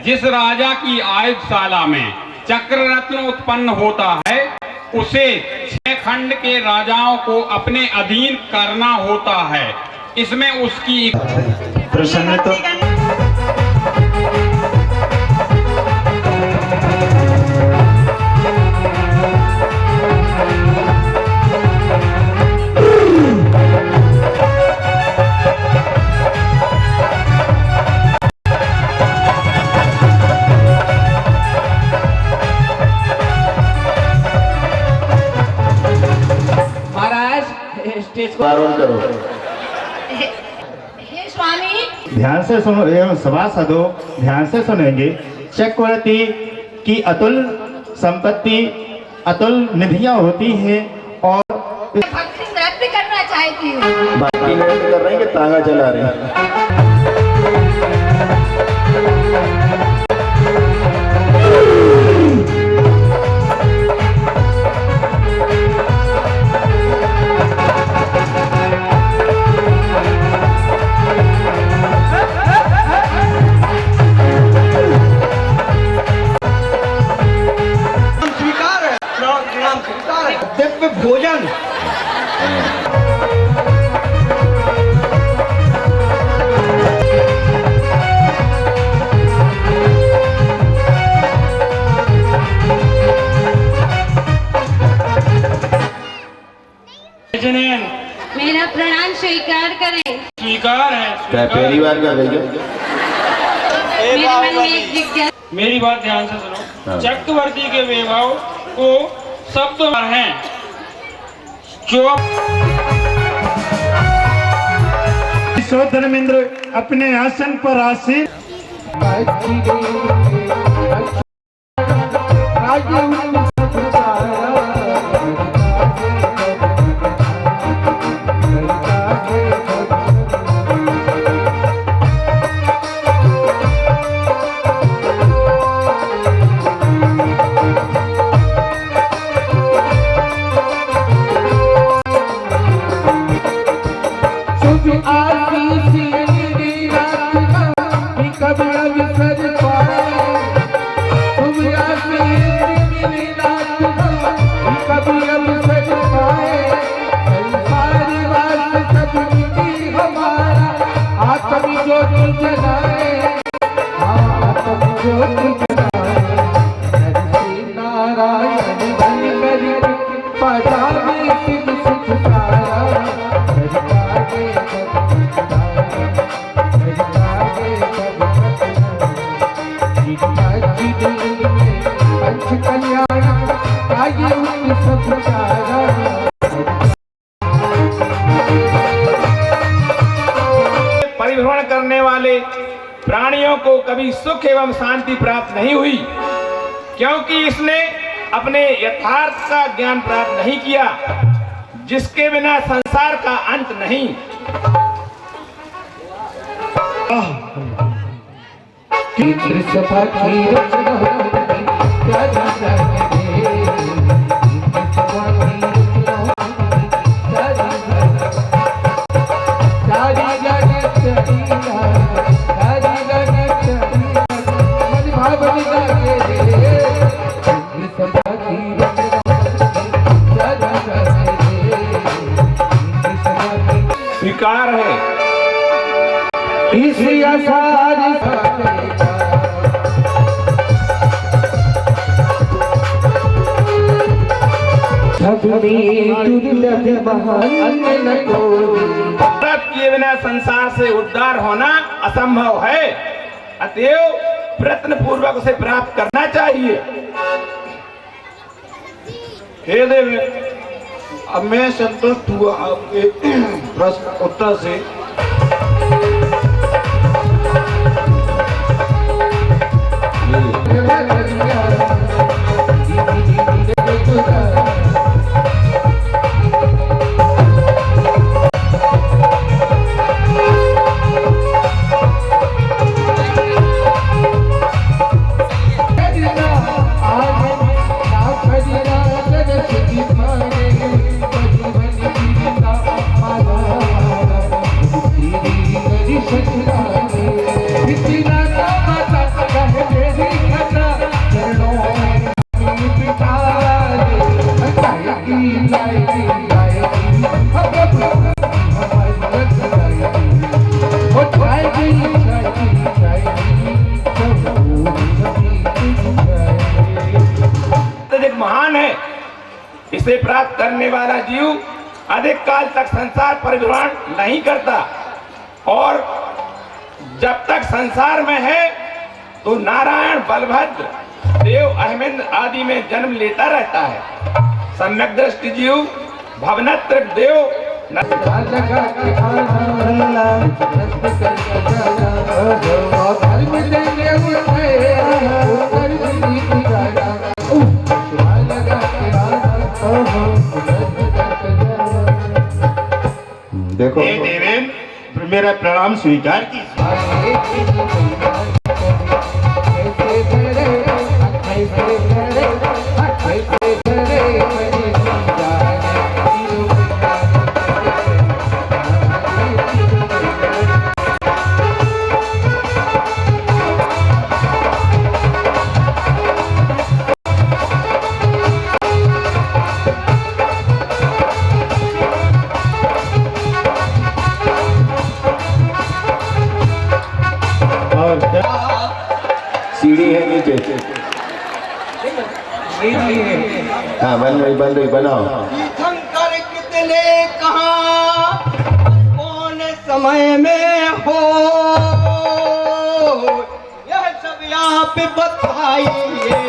जिस राजा की आयुधशाला में चक्र रत्न उत्पन्न होता है उसे 6 खंड के राजाओं को अपने अधीन करना होता है। इसमें उसकी प्रसन्न तो बारण करो। हे स्वामी, ध्यान से सुनो एवं सभासदों ध्यान से सुनेंगे। चक्रवर्ती की अतुल संपत्ति, अतुल निधियां होती है और भक्ति नृत्य करना चाहती हूँ। बाकी नृत्य कर रहे हैं कि तांगा चला रहे हैं? दिव्य भोजन मेरा प्रणाम स्वीकार करें। स्वीकार है। क्या पहली बार कर रही है? मेरे मन में एक जिज्ञासा। मेरी बात ध्यान से सुनो। हाँ। चक्रवर्ती के वैभव को शब्द हैं जो धर्मेंद्र अपने आसन पर आसीन परिभ्रमण करने वाले प्राणियों को कभी सुख एवं शांति प्राप्त नहीं हुई, क्योंकि इसने अपने यथार्थ का ज्ञान प्राप्त नहीं किया, जिसके बिना संसार का अंत नहीं। स्वीकार है व्रत किए बिना संसार से उद्धार होना असंभव है, अतएव प्रयत्न पूर्वक उसे प्राप्त करना चाहिए। हे देव, अब मैं संतुष्ट हुआ आपके प्रश्न उत्तर से। अधिक महान है, इसे प्राप्त करने वाला जीव अधिक काल तक संसार परिभ्रमण नहीं करता और जब तक संसार में है तो नारायण, बलभद्र, देव, अहमिंद्र आदि में जन्म लेता रहता है। सम्यक दृष्टि जीव भवनत्र देव देखो देवेंद्र, मेरा प्रणाम स्वीकार की। सीढ़ी है नीचे। हाँ बन रही बनाओ। तीर्थंकर कितने कहाँ कौन समय में हो, यह सब आप बताइए।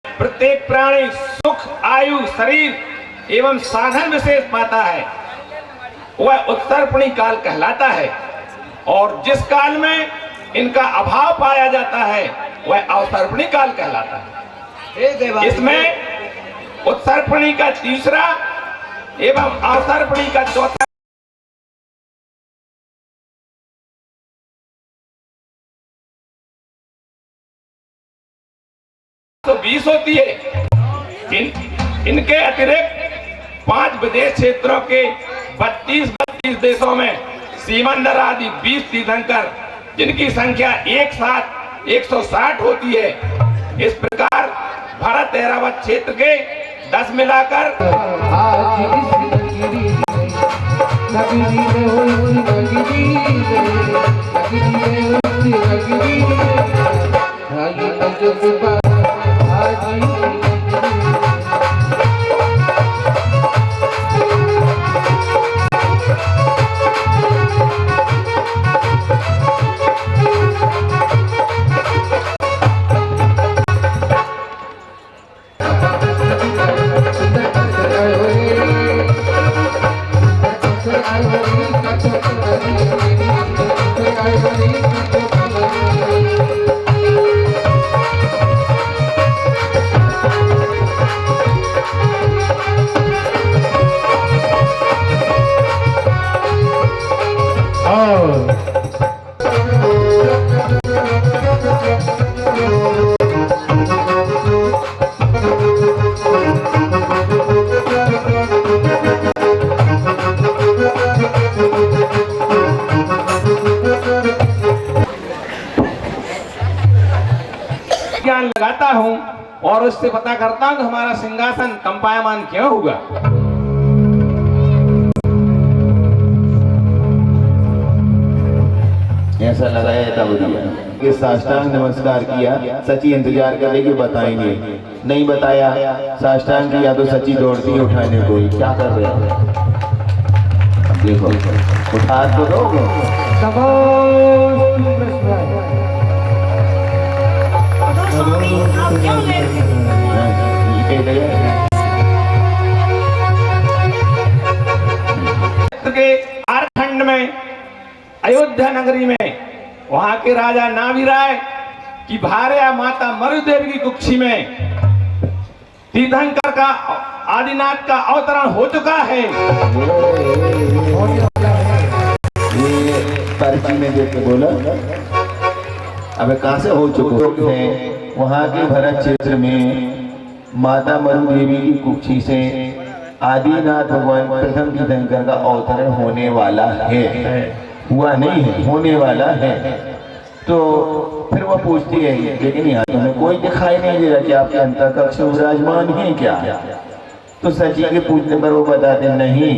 प्रत्येक प्राणी सुख, आयु, शरीर एवं साधन विशेष पाता है, वह उत्तरपणी काल कहलाता है और जिस काल में इनका अभाव पाया जाता है वह अवसर्पणी काल कहलाता है। इसमें उत्तरपणी का तीसरा एवं अवसर्पणी का चौथा 20 होती है। इनके अतिरिक्त 5 विदेश क्षेत्रों के 32 देशों में सीमंदर आदि 20 तीर्थंकर, जिनकी संख्या एक साथ 160 होती है। इस प्रकार भारत ऐरावत क्षेत्र के 10 मिलाकर I जाता हूँ और उससे पता करता हूँ कि हमारा सिंहासन कंपायमान क्यों हुआ। ऐसा लगाया तब ये साष्टांग नमस्कार किया। सची इंतजार करे कि बताएंगे, नहीं बताया, साष्टांग किया तो सची दौड़ती है उठाने को। क्या कर रहे हो? देखो उठा तो दोगे। के झारखंड में अयोध्या नगरी में वहां के राजा नाभिराय की भार्या माता मरुदेवी की कुक्षी में तीर्थंकर का आदिनाथ का अवतरण हो चुका है। ये पर्ची में देख के बोला अबे कहां से हो चुके हैं। वहां के भरत क्षेत्र में माता मरुदेवी की कुक्षी से आदिनाथ भगवान प्रथम तीर्थंकर का अवतरण होने वाला है। हुआ नहीं है, होने वाला है। तो फिर वो पूछती है लेकिन यहाँ तुम्हें कोई दिखाई नहीं दे रहा कि आपके अंतःकक्ष में विराजमान है क्या? तो सची के पूछने पर वो बताते नहीं,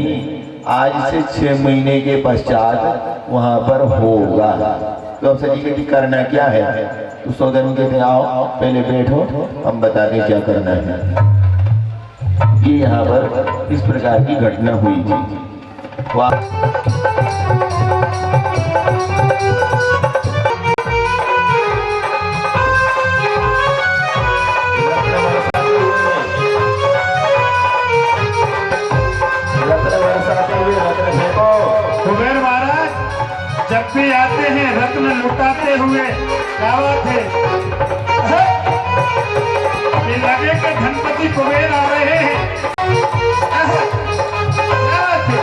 आज से 6 महीने के पश्चात वहां पर होगा। तो अब सची कहती करना क्या है? तो सौदागर कहते आओ पहले बैठो, हम बताते क्या करना है। ये यहाँ पर इस प्रकार की घटना हुई थी। कुबेर महाराज जब भी आते हैं रत्न लुटाते हुए क्या बात है? ये लगे कि धनपति कुबेर आ रहे हैं। क्या बात है?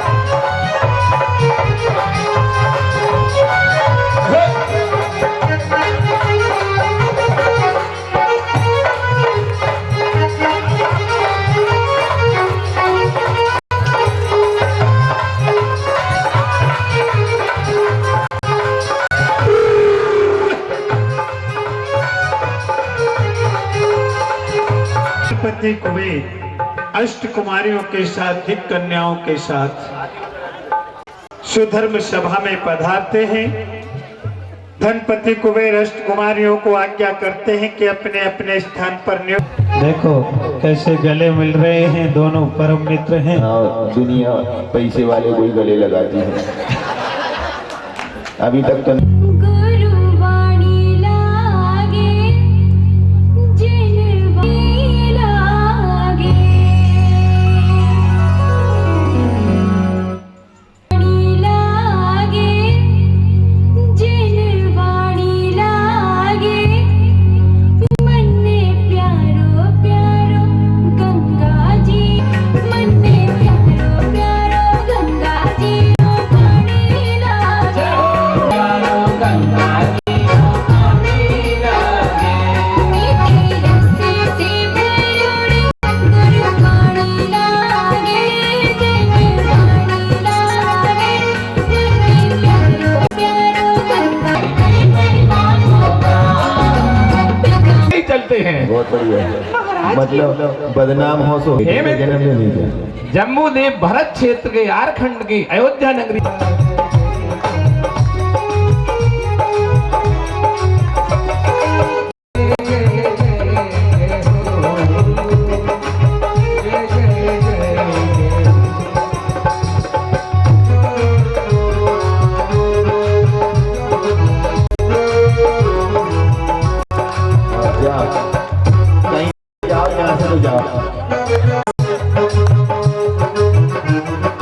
धनपति कुबेर अष्ट कुमारियों के साथ, दिक कन्याओं के साथ सुधर्म सभा में पधारते हैं। धनपति कुबेर अष्ट कुमारियों को आज्ञा करते हैं कि अपने अपने स्थान पर नियुक्त। देखो कैसे गले मिल रहे हैं, दोनों परम मित्र हैं। दुनिया पैसे वाले कोई गले लगाती है। अभी तक तो बहुत बढ़िया, मतलब बदनाम हो सो जन्म में नहीं। जम्मू देव भरत क्षेत्र के झारखंड की अयोध्या नगरी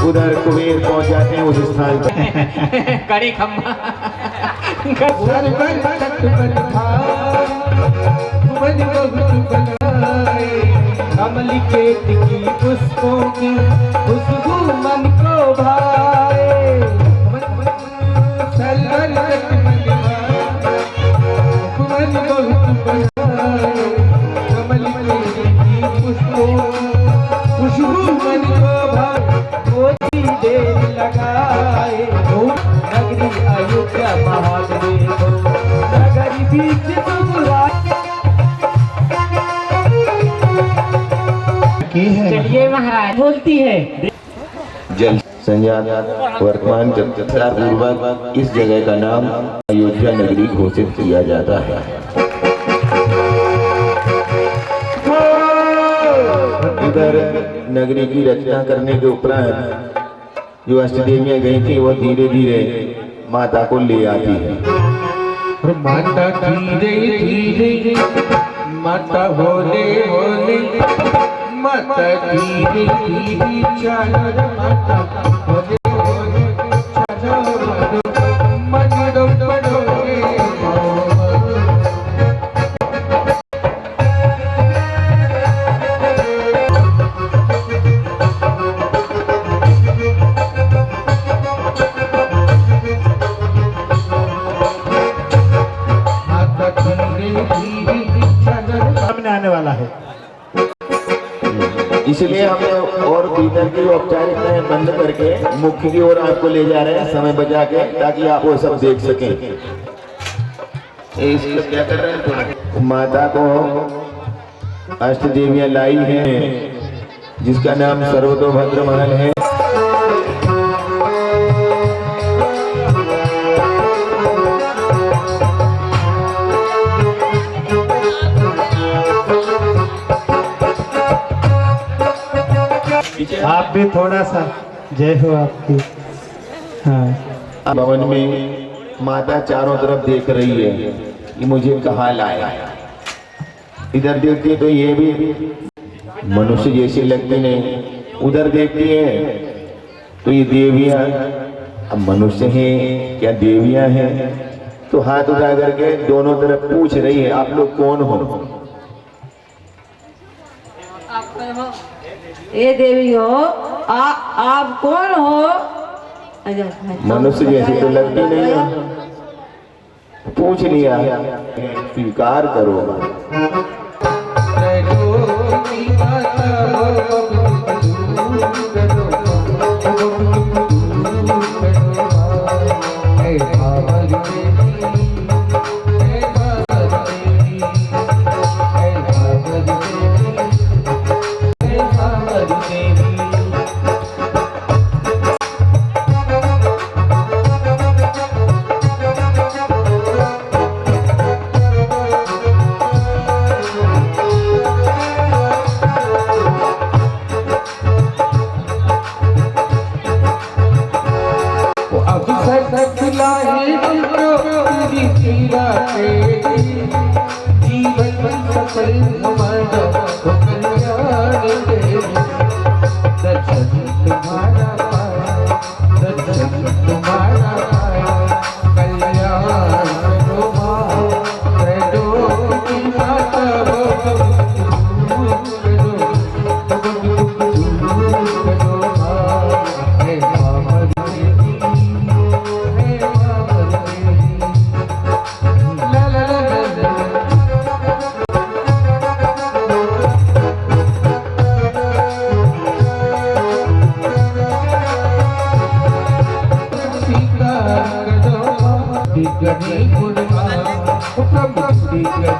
उधर कुबेर पहुंच जाते हैं उस स्थान पर। कड़ी खम्मा कमल के टिकी पुष्पों की खुशबू मन को भाए। कमल के टिकी पुष्पों खुशबू मन को भाए। कोई देर लगाए नगरी अयोध्या महादेव नगरी बीच तुम बोलती है। जल संजात वर्तमान चर्चा पूर्वक इस जगह का नाम अयोध्या नगरी घोषित किया जाता है। इधर नगरी की रचना करने के उपरांत जो अष्टदेवियां गई थी वो धीरे धीरे माता को ले आती है। माता धीरे धीरे माता होले होले माता धीरे धीरे चल माता होले होले चल मनो बड़ो सामने आने वाला है। इसलिए हमने और भीतर की औपचारिकताएं बंद करके मुख्य की ओर आपको ले जा रहे हैं समय बचा के, ताकि आप वो सब देख सकें। इसको क्या कर रहे हैं थोड़ा? माता को अष्टदेवियां लाई हैं जिसका नाम सर्वतोभद्र महल है। आप भी थोड़ा सा जय हो आपकी। हाँ, भवन में माता चारों तरफ देख रही है कि मुझे कहाँ लाया। इधर देखती है तो ये भी मनुष्य जैसी लगती नहीं, उधर देखती है तो ये देवियां, अब मनुष्य हैं क्या देवियां हैं? तो हाथ उठा करके दोनों तरफ पूछ रही है, आप लोग कौन हो? ए देवी हो, आप कौन हो? मनुष्य जैसी तो लगती नहीं है, पूछ लिया, स्वीकार करो। जीवन सफल